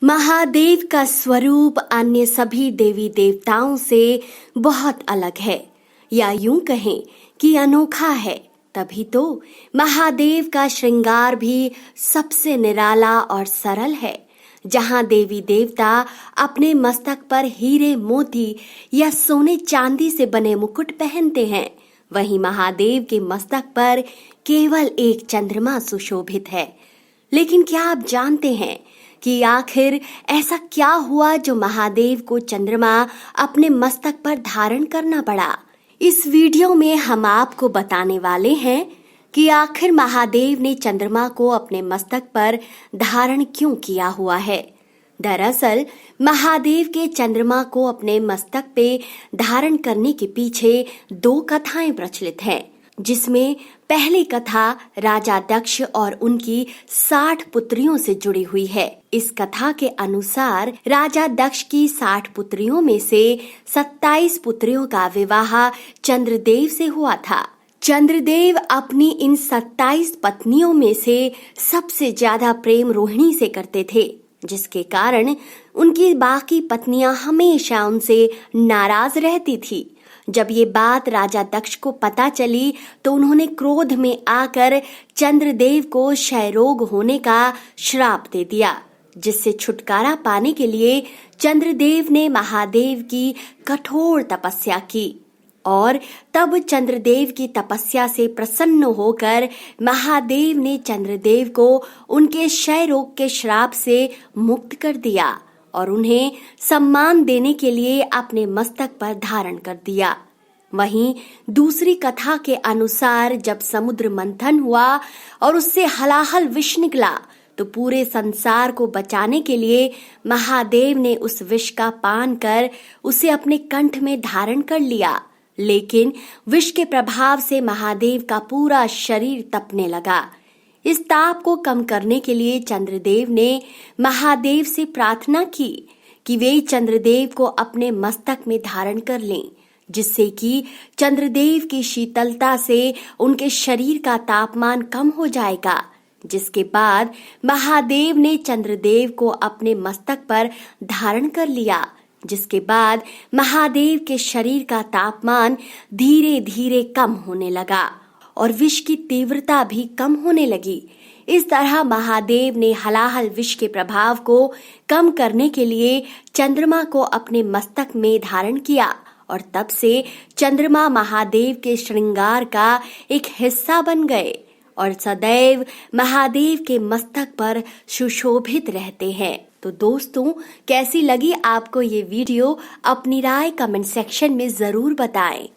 महादेव का स्वरूप अन्य सभी देवी देवताओं से बहुत अलग है, या यूं कहें कि अनोखा है। तभी तो महादेव का श्रृंगार भी सबसे निराला और सरल है। जहां देवी देवता अपने मस्तक पर हीरे मोती या सोने चांदी से बने मुकुट पहनते हैं, वहीं महादेव के मस्तक पर केवल एक चंद्रमा सुशोभित है। लेकिन क्या आप जानते हैं कि आखिर ऐसा क्या हुआ जो महादेव को चंद्रमा अपने मस्तक पर धारण करना पड़ा? इस वीडियो में हम आपको बताने वाले हैं कि आखिर महादेव ने चंद्रमा को अपने मस्तक पर धारण क्यों किया हुआ है। दरअसल महादेव के चंद्रमा को अपने मस्तक पे धारण करने के पीछे दो कथाएं प्रचलित हैं, जिसमें पहली कथा राजा दक्ष और उनकी 60 पुत्रियों से जुड़ी हुई है। इस कथा के अनुसार राजा दक्ष की 60 पुत्रियों में से 27 पुत्रियों का विवाह चंद्रदेव से हुआ था। चंद्रदेव अपनी इन 27 पत्नियों में से सबसे ज्यादा प्रेम रोहिणी से करते थे, जिसके कारण उनकी बाकी पत्नियां हमेशा उनसे नाराज रहती थी। जब ये बात राजा दक्ष को पता चली तो उन्होंने क्रोध में आकर चंद्रदेव को क्षय रोग होने का श्राप दे दिया, जिससे छुटकारा पाने के लिए चंद्रदेव ने महादेव की कठोर तपस्या की और तब चंद्रदेव की तपस्या से प्रसन्न होकर महादेव ने चंद्रदेव को उनके क्षय रोग के श्राप से मुक्त कर दिया और उन्हें सम्मान देने के लिए अपने मस्तक पर धारण कर दिया। वहीं दूसरी कथा के अनुसार जब समुद्र मंथन हुआ और उससे हलाहल विष निकला तो पूरे संसार को बचाने के लिए महादेव ने उस विष का पान कर उसे अपने कंठ में धारण कर लिया। लेकिन विष के प्रभाव से महादेव का पूरा शरीर तपने लगा। इस ताप को कम करने के लिए चंद्रदेव ने महादेव से प्रार्थना की कि वे चंद्रदेव को अपने मस्तक में धारण कर लें, जिससे कि चंद्रदेव की शीतलता से उनके शरीर का तापमान कम हो जाएगा। जिसके बाद महादेव ने चंद्रदेव को अपने मस्तक पर धारण कर लिया, जिसके बाद महादेव के शरीर का तापमान धीरे धीरे कम होने लगा और विष की तीव्रता भी कम होने लगी। इस तरह महादेव ने हलाहल विष के प्रभाव को कम करने के लिए चंद्रमा को अपने मस्तक में धारण किया और तब से चंद्रमा महादेव के श्रृंगार का एक हिस्सा बन गए और सदैव महादेव के मस्तक पर सुशोभित रहते हैं। तो दोस्तों, कैसी लगी आपको ये वीडियो? अपनी राय कमेंट सेक्शन में जरूर बताएं।